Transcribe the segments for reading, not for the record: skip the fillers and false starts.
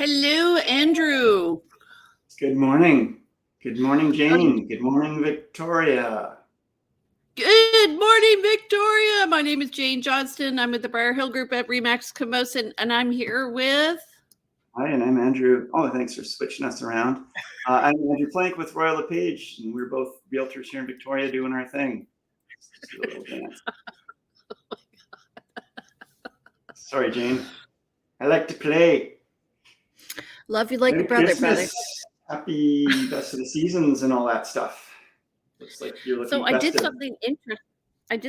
Hello, Andrew. Good morning. Good morning, Jane. Good morning, Victoria. Good morning, Victoria. My name is Jane Johnston. I'm with the Briar Hill Group at Remax Camosin, and I'm here with... Hi, and I'm Andrew. Oh, thanks for switching us around. I'm Andrew Plank with Royal LePage, and we're both realtors here in Victoria doing our thing. Let's do a little dance. Oh my God. Sorry, Jane. I like to play. Love you like Merry a brother, Christmas. Happy best of the seasons and all that stuff. Looks like you're looking So I did festive.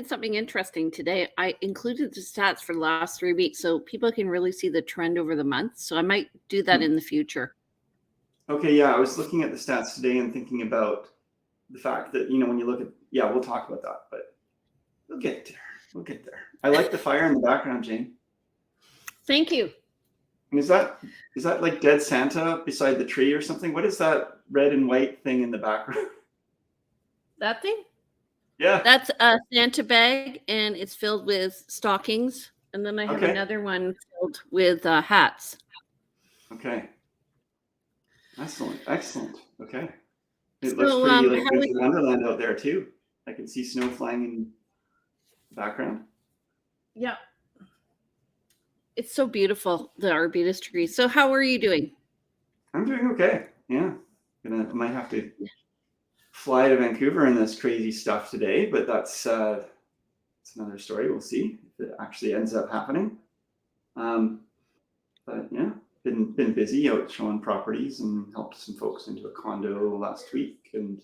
something interesting today. I included the stats for the last 3 weeks so people can really see the trend over the month. So I might do that in the future. Okay, yeah, I was looking at the stats today and thinking about the fact that, when you look at, we'll talk about that, but we'll get there. We'll get there. I like the fire in the background, Jane. Thank you. And is that like dead Santa beside the tree or something? What is that red and white thing in the background? That thing? Yeah. That's a Santa bag, and it's filled with stockings. And then I have another one filled with hats. Okay. Excellent. Okay. It looks pretty like Winter Wonderland out there too. I can see snow flying in the background. Yeah. It's so beautiful, the arbutus tree. So how are you doing? I'm doing okay. Yeah. Might have to fly to Vancouver in this crazy stuff today, but that's another story. We'll see if it actually ends up happening. But yeah, been busy out showing properties and helped some folks into a condo last week, and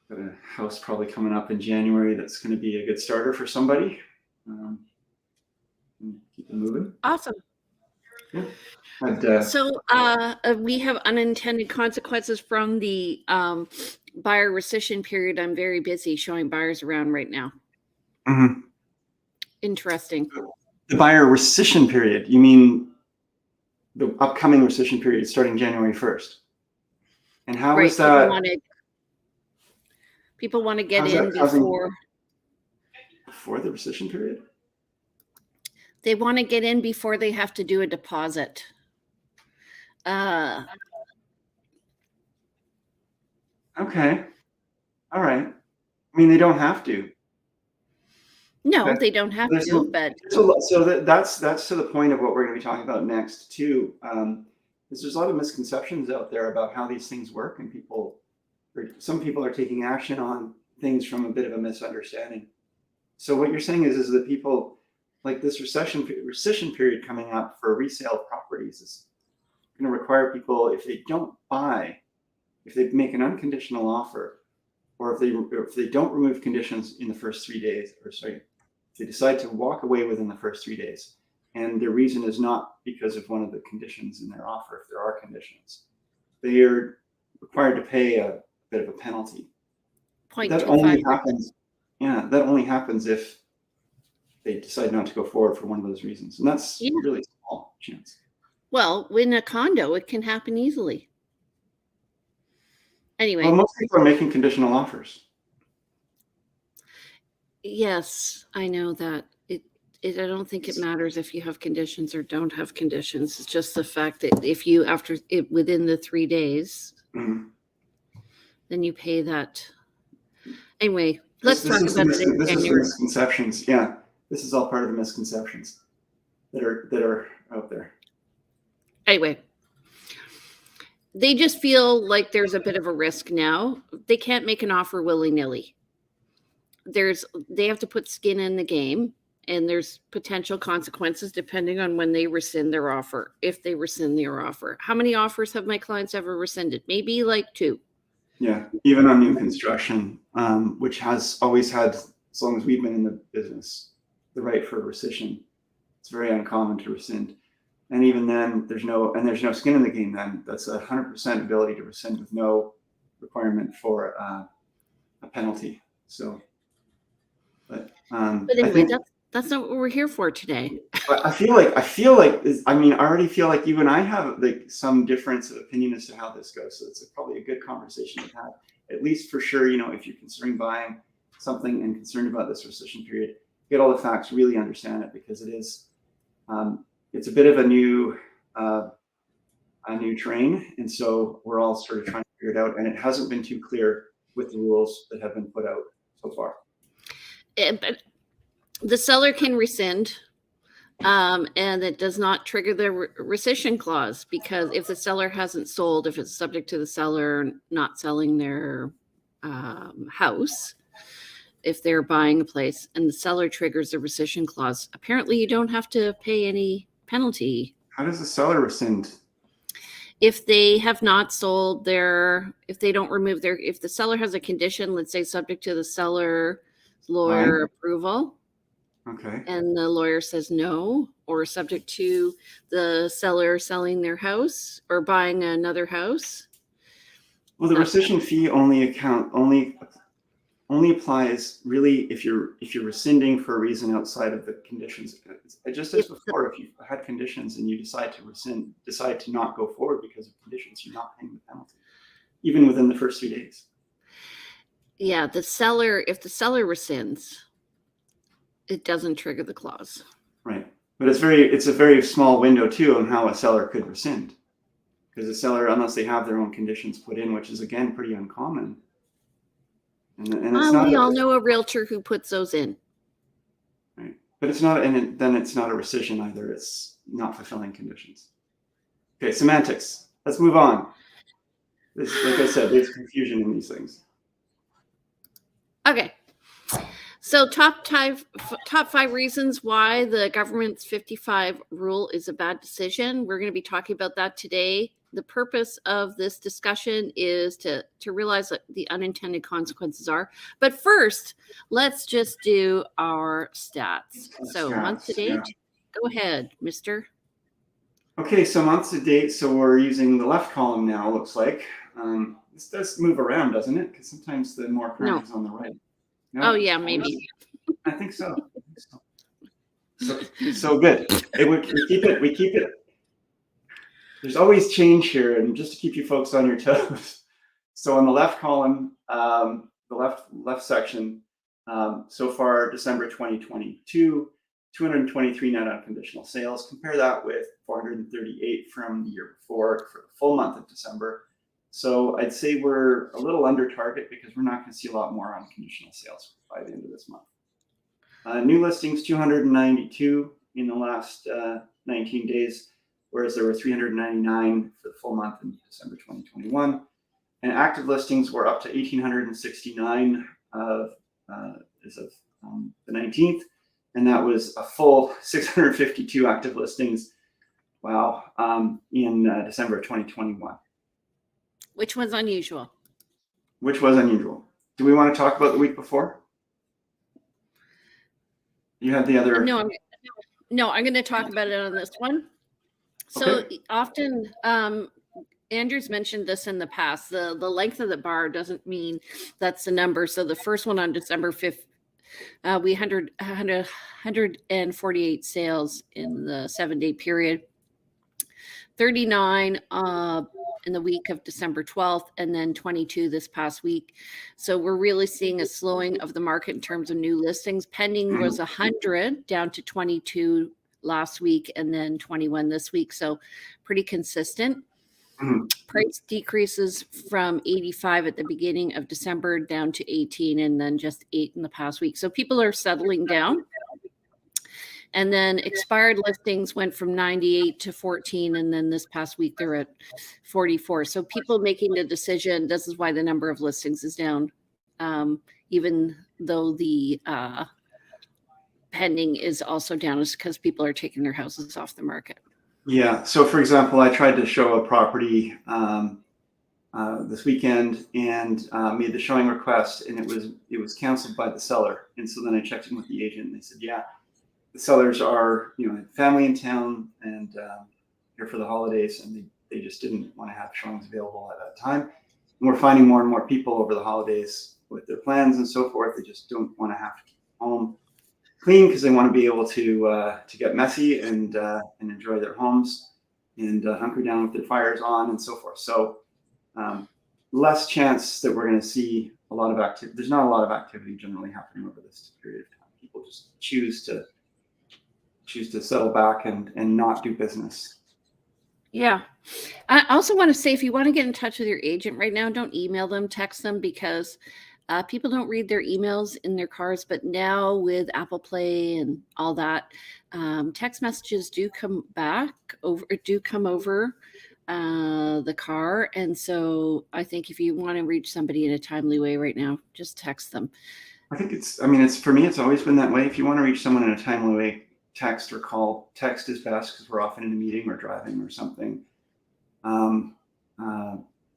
got a house probably coming up in January that's going to be a good starter for somebody. Keep it moving. Awesome. Yeah. So we have unintended consequences from the buyer rescission period. I'm very busy showing buyers around right now. Mm-hmm. Interesting. The buyer rescission period, you mean the upcoming rescission period starting January 1st? And how is that? People want to get in before the rescission period? They want to get in before they have to do a deposit. Okay. All right. I mean, they don't have to. No, they don't have to, but so that's to the point of what we're going to be talking about next too. Because there's a lot of misconceptions out there about how these things work, and some people are taking action on things from a bit of a misunderstanding. So what you're saying is that people like this rescission period coming up for resale properties is going to require people, if they don't buy, if they make an unconditional offer, or if they don't remove conditions in the first 3 days, if they decide to walk away within the first 3 days, and their reason is not because of one of the conditions in their offer, if there are conditions, they are required to pay a bit of a penalty. That only happens. Yeah, that only happens if they decide not to go forward for one of those reasons, and that's really small chance. Well, in a condo, it can happen easily. Anyway, well, most people are making conditional offers. Yes, I know that. I don't think it matters if you have conditions or don't have conditions. It's just the fact that if you within the 3 days, then you pay that. Anyway, let's talk about it. This is the misconceptions. Yeah, this is all part of the misconceptions that are out there. Anyway, they just feel like there's a bit of a risk now. They can't make an offer willy-nilly. They have to put skin in the game, and there's potential consequences depending on when they rescind their offer, if they rescind their offer. How many offers have my clients ever rescinded? Maybe like 2. Yeah, even on new construction, which has always had, as long as we've been in the business, the right for rescission. It's very uncommon to rescind. And even then, there's no skin in the game. Then that's 100% ability to rescind with no requirement for a penalty. So, but anyway, that's not what we're here for today. I feel like I already feel like you and I have like some difference of opinion as to how this goes. So it's probably a good conversation to have, at least for sure. If you're considering buying something and concerned about this rescission period, get all the facts, really understand it, because it is. It's a bit of a new a new terrain. And so we're all sort of trying to figure it out. And it hasn't been too clear with the rules that have been put out so far. But the seller can rescind, and it does not trigger the rescission clause, because if the seller hasn't sold, if it's subject to the seller not selling their house, if they're buying a place and the seller triggers the rescission clause, apparently you don't have to pay any penalty. How does the seller rescind? If they have not sold if they don't remove if the seller has a condition, let's say subject to the seller lawyer approval, Okay. and the lawyer says no, or subject to the seller selling their house or buying another house. Well, the rescission fee only applies really if you're rescinding for a reason outside of the conditions. Just as before, if you've had conditions and you decide to not go forward because of conditions, you're not paying the penalty, even within the first 3 days. Yeah, if the seller rescinds, it doesn't trigger the clause. Right. But it's a very small window too on how a seller could rescind. Because the seller, unless they have their own conditions put in, which is again pretty uncommon. And it's we all know a realtor who puts those in. Right. But it's not, then it's not a rescission either. It's not fulfilling conditions. Okay, semantics. Let's move on. Like I said, there's confusion in these things. Okay. So top 5 reasons why the government's 55 rule is a bad decision. We're going to be talking about that today. The purpose of this discussion is to realize what the unintended consequences are. But first, let's just do our stats. So month to date, yeah. Go ahead, mister. Okay, so month to date. So we're using the left column now, looks like. This does move around, doesn't it? Because sometimes the more current is on the right. No? Oh, yeah, maybe. I think so. So good. We keep it. There's always change here, and just to keep you folks on your toes. So on the left column, the left section, so far December 2022, 223 net unconditional sales. Compare that with 438 from the year before for the full month of December. So I'd say we're a little under target because we're not going to see a lot more unconditional sales by the end of this month. New listings, 292 in the last 19 days. Whereas there were 399 for the full month in December 2021. And active listings were up to 1,869 as of the 19th. And that was a full 652 active listings, wow, in December 2021. Which was unusual. Do we want to talk about the week before? You had the other... No, I'm going to talk about it on this one. So okay. Often, Andrew's mentioned this in the past, the length of the bar doesn't mean that's the number. So the first one on December 5th, we had 148 sales in the 7-day period, 39 in the week of December 12th, and then 22 this past week. So we're really seeing a slowing of the market in terms of new listings. Pending was 100 down to 22 last week, and then 21 this week. So pretty consistent. Price decreases from 85 at the beginning of December down to 18, and then just 8 in the past week. So people are settling down. And then expired listings went from 98 to 14. And then this past week, they're at 44. So people making the decision, this is why the number of listings is down, even though the pending is also down, is because people are taking their houses off the market. Yeah. So for example, I tried to show a property this weekend and made the showing request, and it was canceled by the seller. And so then I checked in with the agent, and they said, yeah, the sellers are, family in town and here for the holidays, and they just didn't want to have showings available at that time. And we're finding more and more people over the holidays with their plans and so forth. They just don't want to have to keep home clean because they want to be able to get messy and enjoy their homes and hunker down with their fires on and so forth. So less chance that we're going to see a lot of activity. There's not a lot of activity generally happening over this period of time. People just choose to settle back and not do business. Yeah. I also want to say, if you want to get in touch with your agent right now, don't email them, text them, because people don't read their emails in their cars. But now with Apple Play and all that, text messages do come over the car. And so I think if you want to reach somebody in a timely way right now, just text them. I think it's for me, it's always been that way. If you want to reach someone in a timely way, text or call. Text is best because we're often in a meeting or driving or something. Um, uh,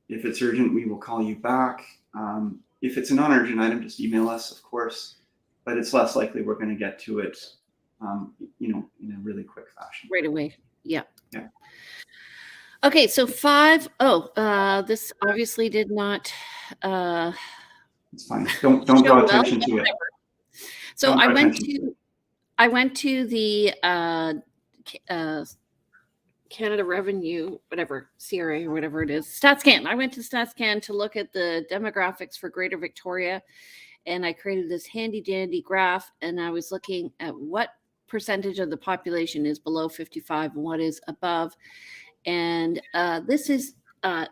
if it's urgent, we will call you back. If it's a non-urgent item, just email us, of course, but it's less likely we're going to get to it, in a really quick fashion. Right away. Yeah. Yeah. Okay, so 5. This obviously did not It's fine. Don't show draw well. attention to it. So Don't I draw went attention to it. to the Canada Revenue, whatever, CRA or whatever it is, StatsCan. I went to StatsCan to look at the demographics for Greater Victoria, and I created this handy dandy graph, and I was looking at what percentage of the population is below 55 and what is above. And this is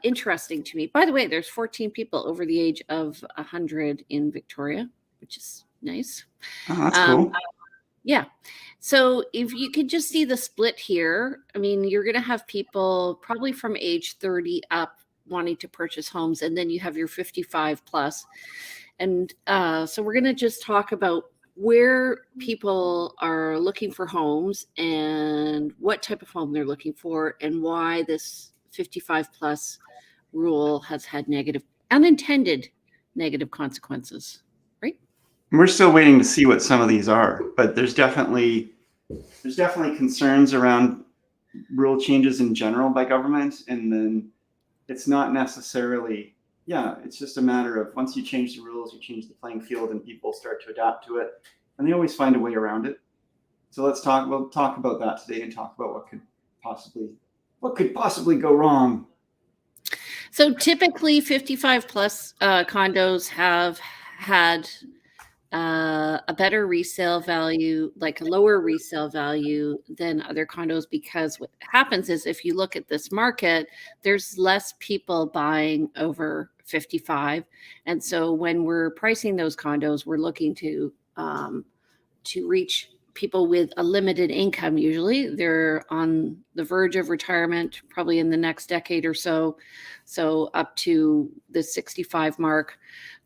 interesting to me. By the way, there's 14 people over the age of 100 in Victoria, which is nice. Oh, that's cool. Yeah. So if you could just see the split here, I mean, you're going to have people probably from age 30 up wanting to purchase homes, and then you have your 55 plus. And so we're going to just talk about where people are looking for homes and what type of home they're looking for, and why this 55 plus rule has had unintended negative consequences. Right? We're still waiting to see what some of these are, but there's definitely concerns around rule changes in general by government, and then it's not necessarily, it's just a matter of once you change the rules, you change the playing field, and people start to adapt to it, and they always find a way around it. So we'll talk about that today, and talk about what could possibly go wrong. So typically 55 plus condos have had a better resale value, like a lower resale value than other condos, because what happens is, if you look at this market, there's less people buying over 55. And so when we're pricing those condos, we're looking to reach people with a limited income. Usually they're on the verge of retirement, probably in the next decade or so. So up to the 65 mark,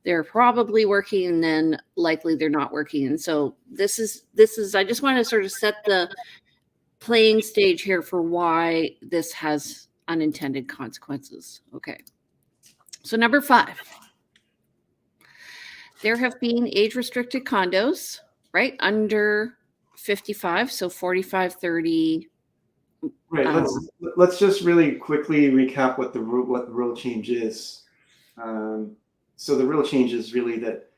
they're probably working, and then likely they're not working. And so this is, I just want to sort of set the playing stage here for why this has unintended consequences. Okay. So number 5, there have been age restricted condos, right, under 55. So 45, 30. Right. Let's just really quickly recap what the rule change is. So the rule change is really that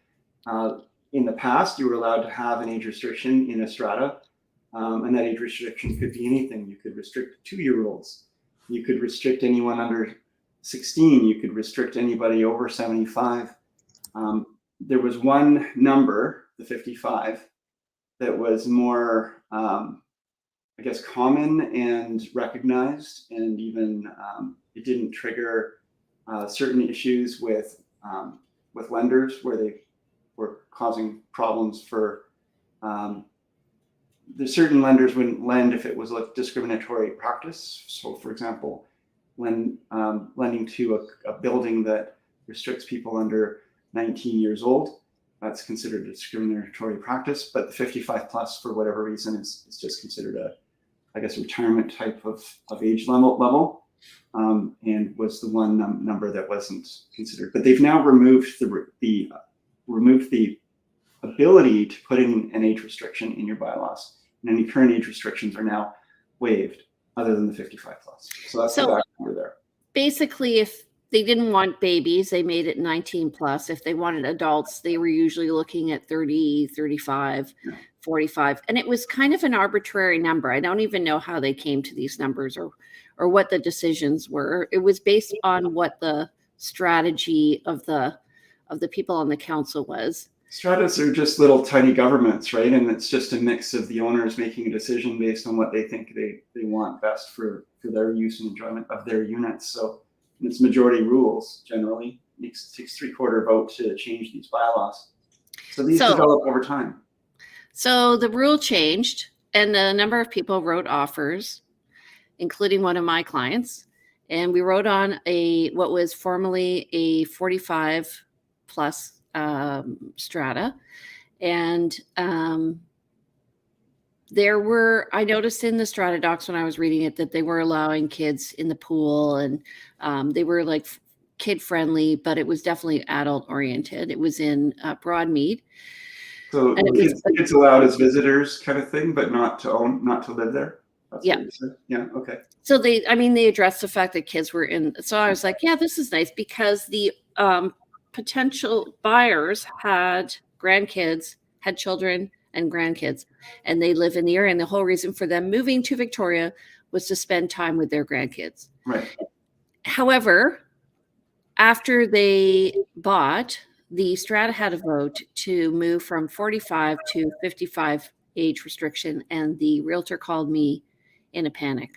in the past, you were allowed to have an age restriction in a strata, and that age restriction could be anything. You could restrict 2-year-olds. You could restrict anyone under 16. You could restrict anybody over 75. There was one number, the 55, that was more, I guess, common and recognized, and even it didn't trigger certain issues with lenders where they were causing problems for. There's certain lenders wouldn't lend if it was a discriminatory practice. So, for example, when lending to a building that restricts people under 19 years old, that's considered a discriminatory practice. But the 55 plus, for whatever reason, is just considered a retirement type of age level, and was the one number that wasn't considered. But they've now removed the ability to put in an age restriction in your bylaws, and any current age restrictions are now waived, other than the 55 plus. So that's the back number there. Basically, if they didn't want babies, they made it 19 plus. If they wanted adults, they were usually looking at 30, 35, 45. And it was kind of an arbitrary number. I don't even know how they came to these numbers, or what the decisions were. It was based on what the strategy of the people on the council was. Stratas are just little tiny governments, right? And it's just a mix of the owners making a decision based on what they think they want best for their use and enjoyment of their units. So it's majority rules generally. It takes 3/4 vote to change these bylaws. So these develop over time. So the rule changed, and a number of people wrote offers, including one of my clients. And we wrote on what was formerly a 45 plus strata. And I noticed in the strata docs when I was reading it that they were allowing kids in the pool, and they were like kid friendly, but it was definitely adult oriented. It was in Broadmead. So kids allowed as visitors kind of thing, but not to live there. That's what you said? Yeah. Okay. So they addressed the fact that kids were in. So I was like, yeah, this is nice, because the potential buyers had grandkids, had children and grandkids, and they live in the area. And the whole reason for them moving to Victoria was to spend time with their grandkids. Right. However, after they bought, the strata had a vote to move from 45 to 55 age restriction, and the realtor called me in a panic.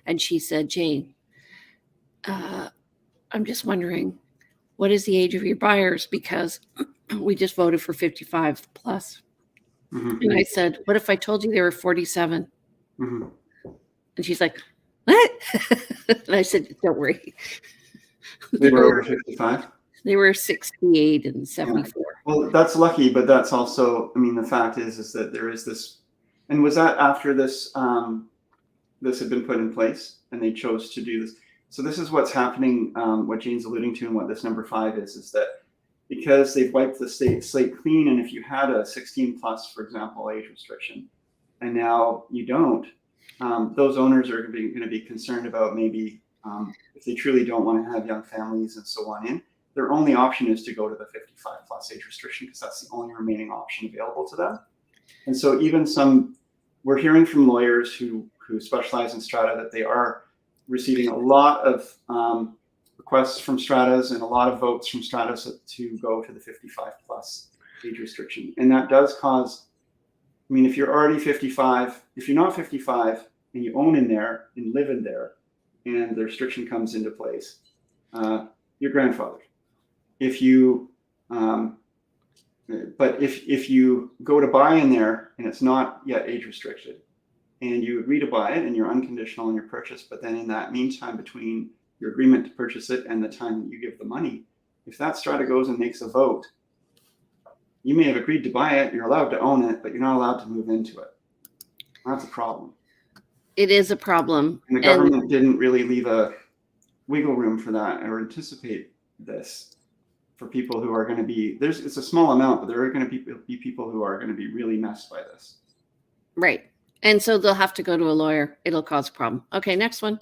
And she said, Jane, I'm just wondering, what is the age of your buyers? Because we just voted for 55 plus. Mm-hmm. And I said, what if I told you they were 47? Mm-hmm. And she's like, what? And I said, don't worry. They were over 55? They were 68 and 74. Yeah. Well, that's lucky, but that's also, I mean, the fact is that there is this, and was that after this, this had been put in place and they chose to do this? So this is what's happening, what Jane's alluding to, and what this number 5 is that because they've wiped the slate clean, and if you had a 16 plus, for example, age restriction, and now you don't, those owners are going to be concerned about maybe if they truly don't want to have young families and so on in, their only option is to go to the 55 plus age restriction, because that's the only remaining option available to them. And so even we're hearing from lawyers who specialize in strata that they are receiving a lot of requests from stratas and a lot of votes from stratas to go to the 55 plus age restriction. And that does cause, I mean, if you're already 55, if you're not 55 and you own in there and live in there, and the restriction comes into place, you're grandfathered. If you, but if you go to buy in there and it's not yet age restricted, and you agree to buy it and you're unconditional in your purchase, but then in that meantime between your agreement to purchase it and the time that you give the money, if that strata goes and makes a vote, you may have agreed to buy it, you're allowed to own it, but you're not allowed to move into it. That's a problem. It is a problem. And the government didn't really leave a wiggle room for that or anticipate this for people who are going to be, it's a small amount, but there are going to be people who are going to be really messed by this. Right. And so they'll have to go to a lawyer. It'll cause a problem. Okay, next one.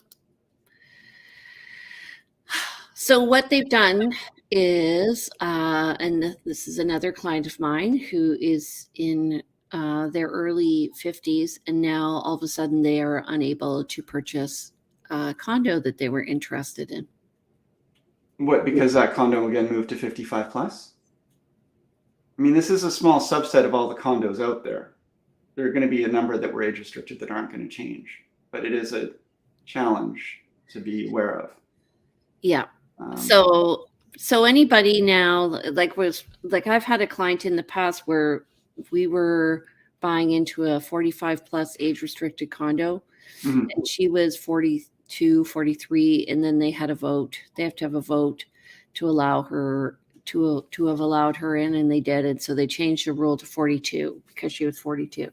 So what they've done is, and this is another client of mine who is in their early 50s, and now all of a sudden they are unable to purchase a condo that they were interested in. What, because that condo again moved to 55 plus? I mean, this is a small subset of all the condos out there. There are going to be a number that were age restricted that aren't going to change, but it is a challenge to be aware of. Yeah. So anybody now, like I've had a client in the past where we were buying into a 45 plus age restricted condo, mm-hmm. and she was 42, 43, and then they had a vote. They have to have a vote to allow her to have allowed her in, and they did. And so they changed the rule to 42 because she was 42.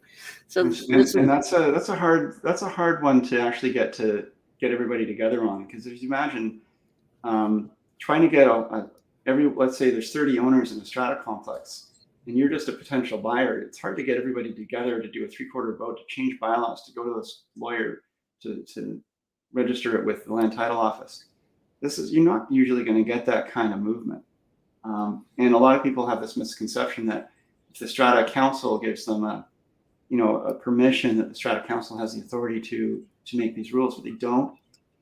So and that's a hard one to actually get everybody together on, because if you imagine trying to get let's say there's 30 owners in a strata complex and you're just a potential buyer, it's hard to get everybody together to do a 3/4 vote to change bylaws, to go to this lawyer to register it with the land title office. You're not usually going to get that kind of movement. And a lot of people have this misconception that if the strata council gives them a permission, that the strata council has the authority to make these rules, but they don't.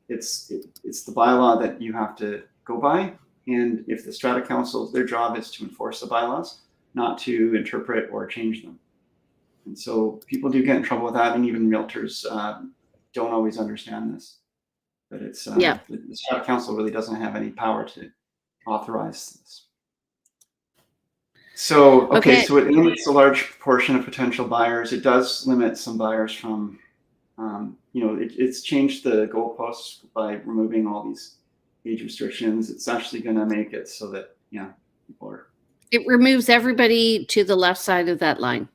It's the bylaw that you have to go by. And if the strata council, their job is to enforce the bylaws. not to interpret or change them. And so people do get in trouble with that, and even realtors don't always understand this. But it's Yeah. the Strata Council really doesn't have any power to authorize this. So, okay, so it limits a large portion of potential buyers. It does limit some buyers from, it's changed the goalposts by removing all these age restrictions. It's actually going to make it so that, people are. It removes everybody to the left side of that line.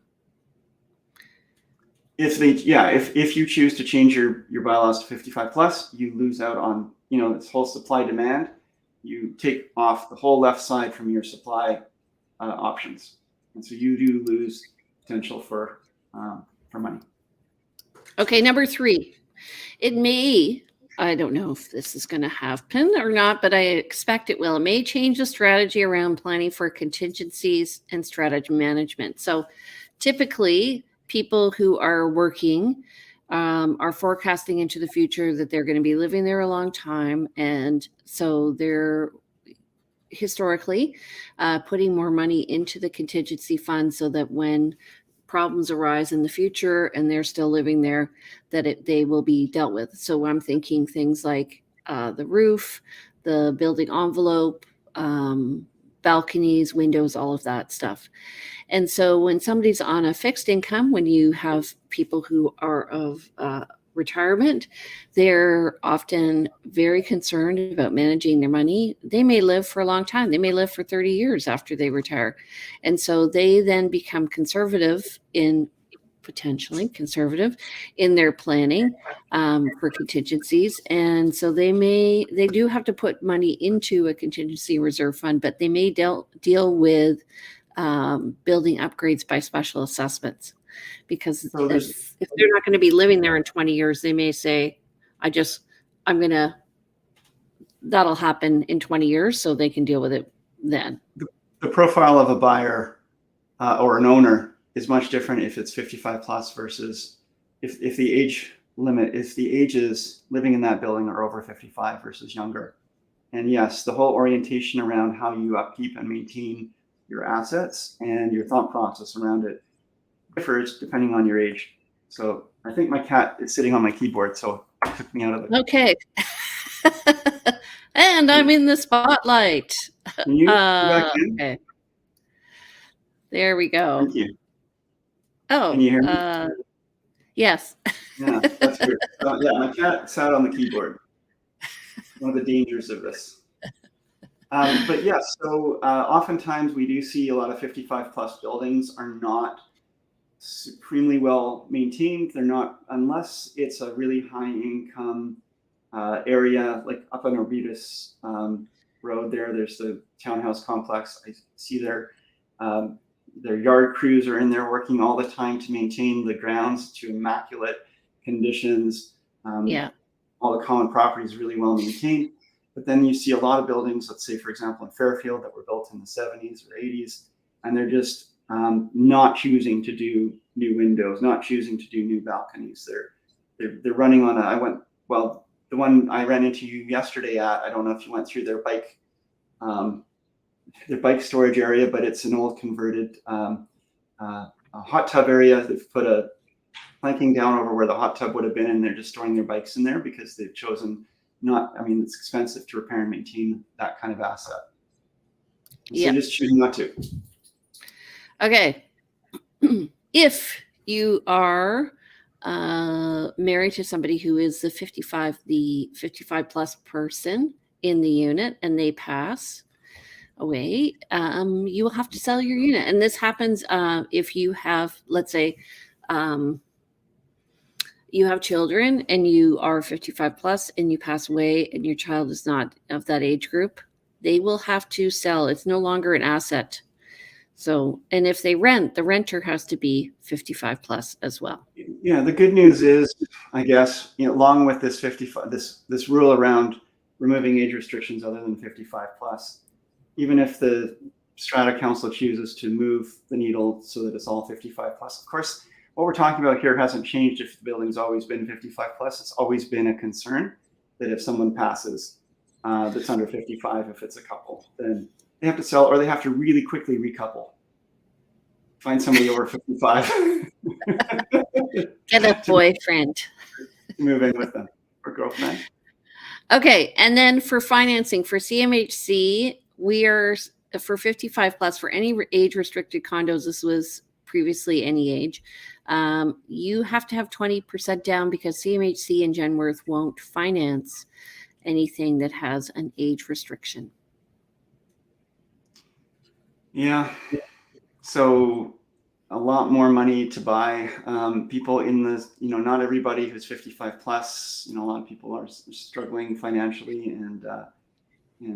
If you choose to change your bylaws to 55 plus, you lose out on, this whole supply demand. You take off the whole left side from your supply options, and so you do lose potential for money. Okay, number 3, it may, I don't know if this is going to happen or not, but I expect it will. It may change the strategy around planning for contingencies and strategy management. So typically, people who are working are forecasting into the future that they're going to be living there a long time. And so they're historically putting more money into the contingency fund so that when problems arise in the future and they're still living there, that they will be dealt with. So I'm thinking things like the roof, the building envelope, balconies, windows, all of that stuff. And so when somebody's on a fixed income, when you have people who are of retirement, they're often very concerned about managing their money. They may live for a long time. They may live for 30 years after they retire. And so they then become potentially conservative in their planning for contingencies. And so they do have to put money into a contingency reserve fund, but they may deal with building upgrades by special assessments, because if they're not going to be living there in 20 years, they may say, that'll happen in 20 years, so they can deal with it then. The profile of a buyer or an owner is much different if it's 55 plus versus if the age limit, if the ages living in that building are over 55 versus younger. And yes, the whole orientation around how you upkeep and maintain your assets and your thought process around it differs depending on your age. So I think my cat is sitting on my keyboard, so it took me out of the. Okay. And I'm in the spotlight. Can you do that again? Okay. There we go. Thank you. Oh, can you hear me? Yes. Yeah, that's good. Yeah, my cat sat on the keyboard. One of the dangers of this. But yeah, so oftentimes we do see a lot of 55 plus buildings are not supremely well maintained. They're not, unless it's a really high income area, like up on Arbutus Road there. There's the townhouse complex. I see their yard crews are in there working all the time to maintain the grounds to immaculate conditions. All the common properties really well maintained. But then you see a lot of buildings, let's say, for example, in Fairfield that were built in the 70s or 80s, and they're just not choosing to do new windows, not choosing to do new balconies. They're running on the one I ran into you yesterday at, I don't know if you went through their bike storage area, but it's an old converted hot tub area. They've put a planking down over where the hot tub would have been, and they're just storing their bikes in there because they've chosen it's expensive to repair and maintain that kind of asset. So just choose not to. Okay. If you are married to somebody who is the 55 plus person in the unit and they pass away, you will have to sell your unit. And this happens if you have, let's say, you have children and you are 55 plus and you pass away and your child is not of that age group, they will have to sell. It's no longer an asset. So, and if they rent, the renter has to be 55 plus as well. Yeah, the good news is, I guess, along with this 55, this rule around removing age restrictions other than 55 plus, even if the Strata Council chooses to move the needle so that it's all 55 plus, of course, what we're talking about here hasn't changed if the building's always been 55 plus. It's always been a concern that if someone passes that's under 55, if it's a couple, then they have to sell or they have to really quickly recouple. Find somebody over 55. Get a boyfriend. To move in with them, or girlfriend. Okay, and then for financing for CMHC, we are for 55 plus for any age restricted condos. This was previously any age. You have to have 20% down because CMHC and Genworth won't finance anything that has an age restriction. Yeah. So a lot more money to buy. People in the, not everybody who's 55 plus, a lot of people are struggling financially, and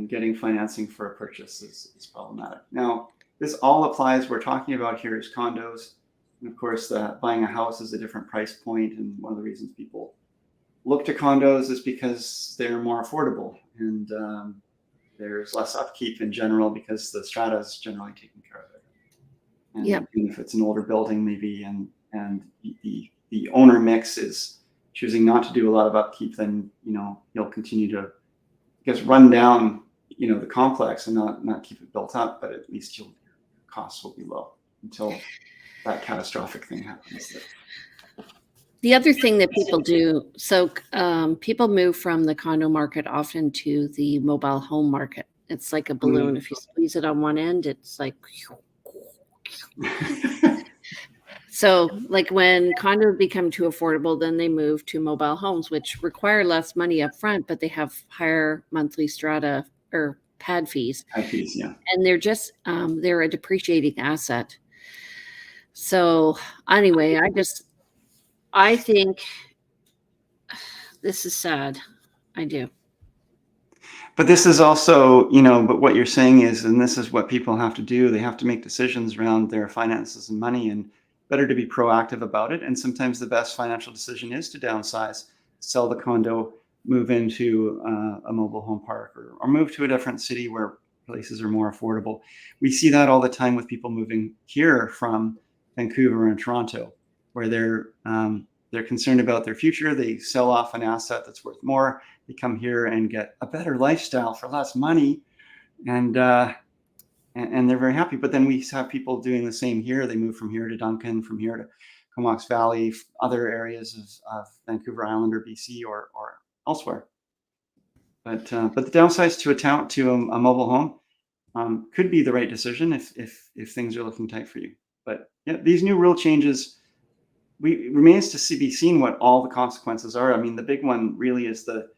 getting financing for a purchase is problematic. Now, this all applies, we're talking about here is condos. And of course, buying a house is a different price point. And one of the reasons people look to condos is because they're more affordable, and there's less upkeep in general because the strata is generally taken care of it. And Yep. even if it's an older building, maybe, and the owner mix is choosing not to do a lot of upkeep, then you'll continue to, I guess, run down the complex and not keep it built up, but at least your costs will be low until that catastrophic thing happens. The other thing that people do, so people move from the condo market often to the mobile home market. It's like a balloon. If you squeeze it on one end, it's like. So like when condos become too affordable, then they move to mobile homes, which require less money up front, but they have higher monthly strata or pad fees. Pad fees, yeah. And they're just, they're a depreciating asset. So anyway, I think this is sad. I do. But this is also, but what you're saying is, and this is what people have to do, they have to make decisions around their finances and money, and better to be proactive about it. And sometimes the best financial decision is to downsize, sell the condo, move into a mobile home park, or move to a different city where places are more affordable. We see that all the time with people moving here from Vancouver and Toronto, where they're concerned about their future. They sell off an asset that's worth more. They come here and get a better lifestyle for less money, and they're very happy. But then we have people doing the same here. They move from here to Duncan, from here to Comox Valley, other areas of Vancouver Island or BC or elsewhere. But the downsize to a mobile home could be the right decision if things are looking tight for you. But yeah, these new rule changes, remains to be seen what all the consequences are. I mean, the big one really is the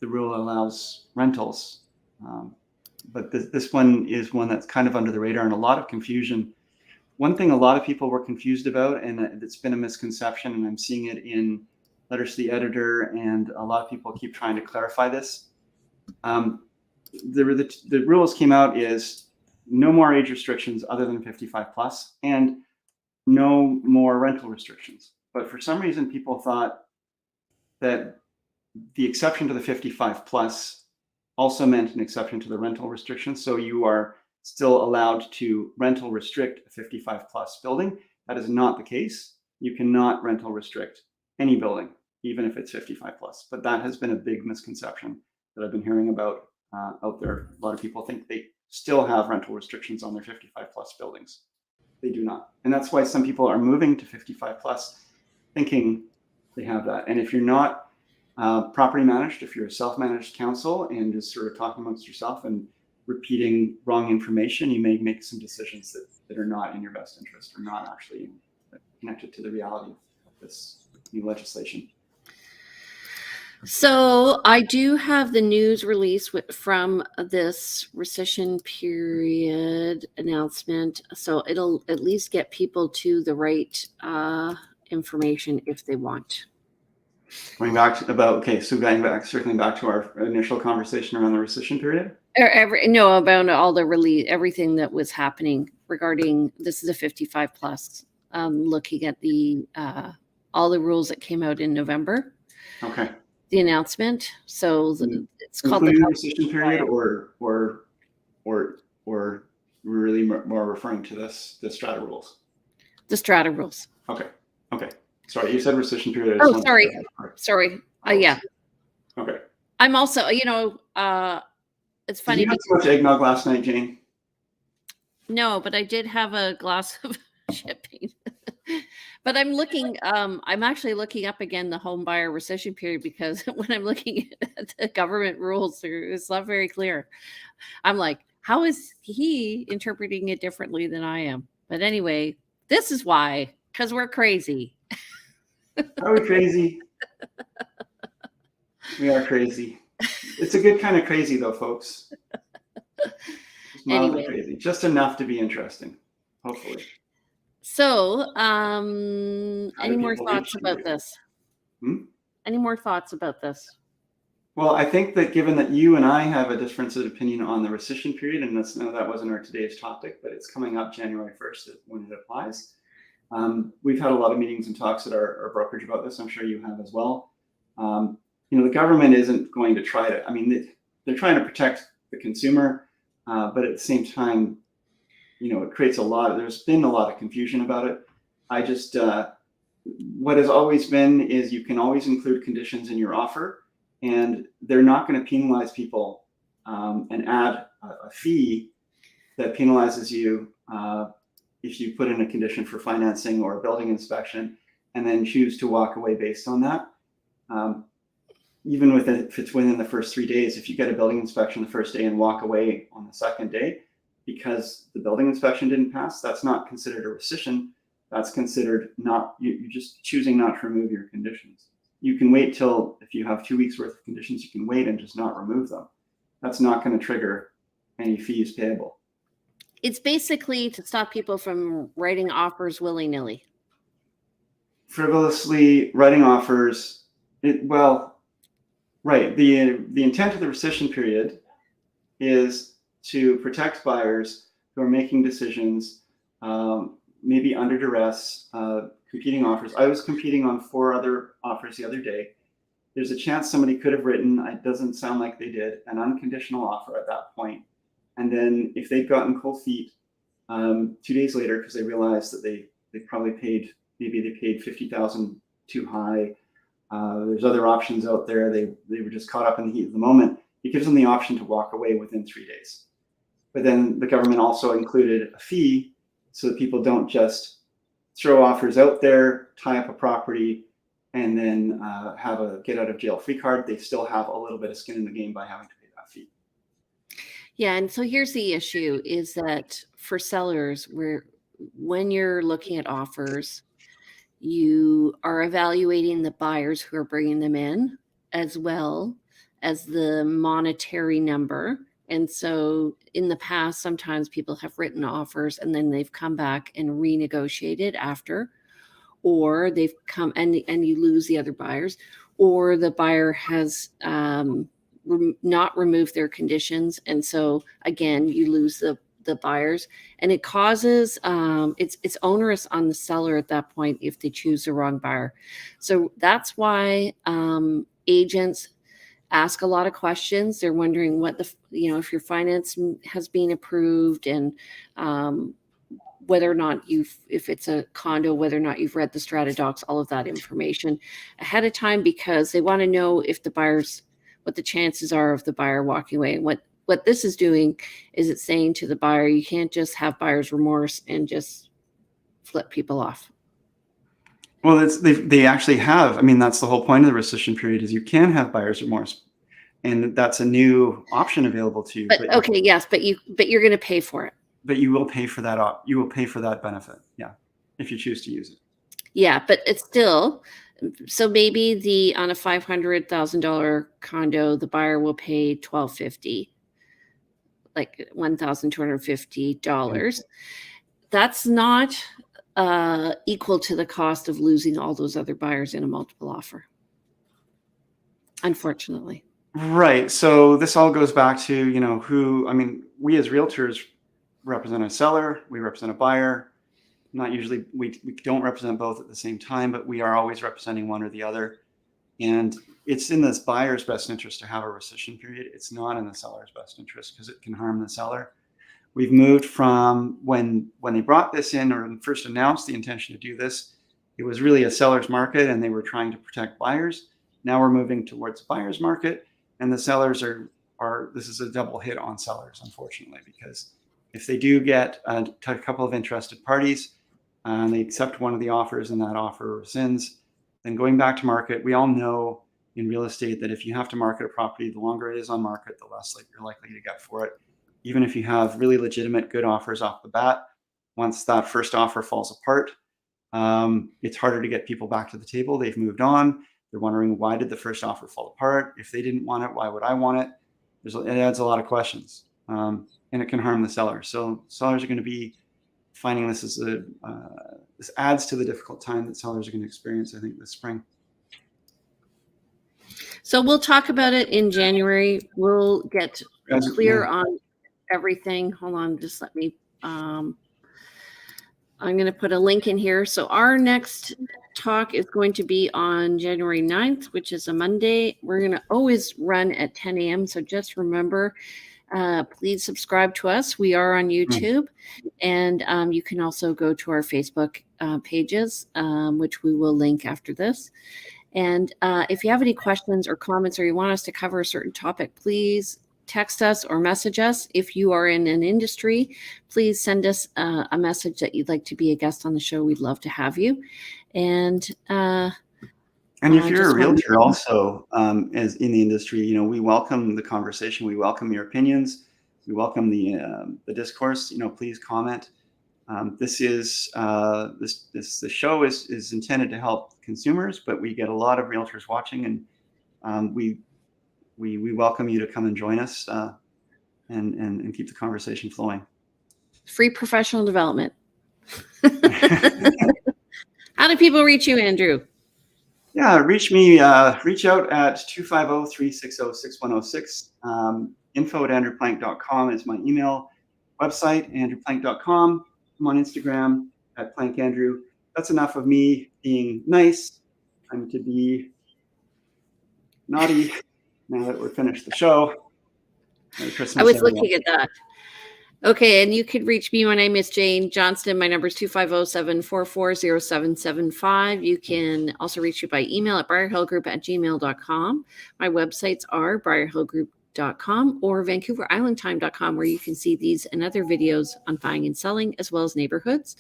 rule allows rentals, but this one is one that's kind of under the radar and a lot of confusion. One thing a lot of people were confused about, and it's been a misconception, and I'm seeing it in letters to the editor, and a lot of people keep trying to clarify this. The rules came out is no more age restrictions other than 55 plus, and no more rental restrictions. But for some reason, people thought that the exception to the 55 plus also meant an exception to the rental restrictions. So you are still allowed to rental restrict a 55 plus building. That is not the case. You cannot rental restrict any building, even if it's 55 plus. But that has been a big misconception that I've been hearing about out there. A lot of people think they still have rental restrictions on their 55 plus buildings. They do not. And that's why some people are moving to 55 plus thinking they have that. And if you're not property managed, if you're a self-managed council and just sort of talking amongst yourself and repeating wrong information, you may make some decisions that are not in your best interest or not actually connected to the reality of this new legislation. So I do have the news release from this recession period announcement. So it'll at least get people to the right information if they want. Circling back to our initial conversation around the recession period. About all the everything that was happening regarding this is a 55 plus. Looking at the all the rules that came out in November. Okay. The announcement. So it's called the recession period, or we're really more referring to the strata rules. The strata rules. Okay. Sorry, you said recession period. Oh, sorry. Yeah. Okay. I'm also, it's funny. Did you have too much eggnog last night, Jane? No, but I did have a glass of shipping. But I'm actually looking up again the home buyer recession period because when I'm looking at the government rules, it's not very clear. I'm like, how is he interpreting it differently than I am? But anyway, this is why, because we're crazy. Are we crazy? We are crazy. It's a good kind of crazy, though, folks. Just mildly Anyway, crazy, just enough to be interesting, hopefully. so How any do more people thoughts reach about you? this? Hmm? Any more thoughts about this? Well, I think that given that you and I have a difference of opinion on the rescission period, and that's, no, that wasn't our today's topic, but it's coming up January 1st when it applies. We've had a lot of meetings and talks at our brokerage about this. I'm sure you have as well. The government isn't going to try to, I mean, they're trying to protect the consumer, but at the same time, it creates there's been a lot of confusion about it. I just, what has always been is you can always include conditions in your offer, and they're not going to penalize people and add a fee that penalizes you if you put in a condition for financing or a building inspection and then choose to walk away based on that. Even if it's within the first 3 days, if you get a building inspection the first day and walk away on the second day because the building inspection didn't pass, that's not considered a rescission. That's considered you're just choosing not to remove your conditions. You can wait till, if you have 2 weeks worth of conditions, you can wait and just not remove them. That's not going to trigger any fees payable. It's basically to stop people from writing offers willy-nilly. Frivolously writing offers, right. The intent of the rescission period is to protect buyers who are making decisions, maybe under duress, competing offers. I was competing on 4 other offers the other day. There's a chance somebody could have written, it doesn't sound like they did, an unconditional offer at that point. And then if they'd gotten cold feet 2 days later because they realized that they probably paid, maybe they paid $50,000 too high. There's other options out there. They were just caught up in the heat of the moment. It gives them the option to walk away within 3 days. But then the government also included a fee so that people don't just throw offers out there, tie up a property, and then have a get out of jail free card. They still have a little bit of skin in the game by having to pay that fee. Yeah, and so here's the issue is that for sellers, when you're looking at offers, you are evaluating the buyers who are bringing them in as well as the monetary number. And so in the past, sometimes people have written offers and then they've come back and renegotiated after, or they've come and you lose the other buyers, or the buyer has not removed their conditions. And so again, you lose the buyers, and it causes it's onerous on the seller at that point if they choose the wrong buyer. So that's why agents ask a lot of questions. They're wondering what if your finance has been approved, and whether or not if it's a condo, whether or not you've read the strata docs, all of that information ahead of time, because they want to know if what the chances are of the buyer walking away. And what this is doing is it's saying to the buyer, you can't just have buyer's remorse and just flip people off. Well, they actually have. I mean, that's the whole point of the rescission period is you can have buyer's remorse, and that's a new option available to you. But okay, yes, but you're going to pay for it. But you will pay for that. You will pay for that benefit. Yeah, if you choose to use it. Yeah, but it's still. So maybe on a $500,000 condo, the buyer will pay $1,250, like $1,250. That's not equal to the cost of losing all those other buyers in a multiple offer, unfortunately. Right. So this all goes back to, I mean, we as realtors represent a seller, we represent a buyer. Not usually, we don't represent both at the same time, but we are always representing one or the other. And it's in this buyer's best interest to have a rescission period. It's not in the seller's best interest because it can harm the seller. We've moved from when they brought this in or first announced the intention to do this, it was really a seller's market and they were trying to protect buyers. Now we're moving towards a buyer's market, and the sellers are this is a double hit on sellers, unfortunately, because If they do get a couple of interested parties and they accept one of the offers and that offer rescinds, then going back to market. We all know in real estate that if you have to market a property, the longer it is on market, the less you're likely to get for it. Even if you have really legitimate good offers off the bat, once that first offer falls apart, it's harder to get people back to the table. They've moved on. They're wondering, why did the first offer fall apart? If they didn't want it, why would I want it? It adds a lot of questions, and it can harm the seller. So sellers are going to be finding this as this adds to the difficult time that sellers are going to experience, I think, this spring. So we'll talk about it in January. We'll get clear on everything. Hold on, just let me, I'm going to put a link in here. So our next talk is going to be on January 9th, which is a Monday. We're going to always run at 10 a.m. So just remember, please subscribe to us. We are on YouTube, and you can also go to our Facebook pages, which we will link after this. And if you have any questions or comments, or you want us to cover a certain topic, please text us or message us. If you are in an industry, please send us a message that you'd like to be a guest on the show. We'd love to have you. And if you're a realtor also, as in the industry, we welcome the conversation. We welcome your opinions. We welcome the discourse. Please comment. The show is intended to help consumers, but we get a lot of realtors watching, and we welcome you to come and join us and keep the conversation flowing. Free professional development. How do people reach you, Andrew? Yeah, reach me. Reach out at 250-360-6106. info@andrewplank.com is my email. Website, andrewplank.com. I'm on Instagram at plankandrew. That's enough of me being nice. I'm to be naughty now that we're finished the show. Merry Christmas, I was everyone. looking at that. Okay, and you can reach me. My name is Jane Johnston. My number is 250-744-0775. You can also reach me by email at briarhillgroup@gmail.com. My websites are briarhillgroup.com or vancouverislandtime.com, where you can see these and other videos on buying and selling, as well as neighborhoods.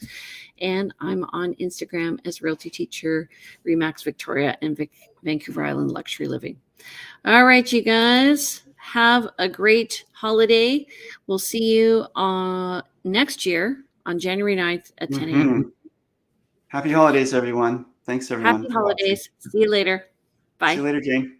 And I'm on Instagram as Realty Teacher, Remax Victoria, and Vancouver Island Luxury Living. All right, you guys. Have a great holiday. We'll see you next year on January 9th at 10 a.m. Happy holidays, everyone. Thanks, everyone. Happy holidays. See you later. Bye. See you later, Jane.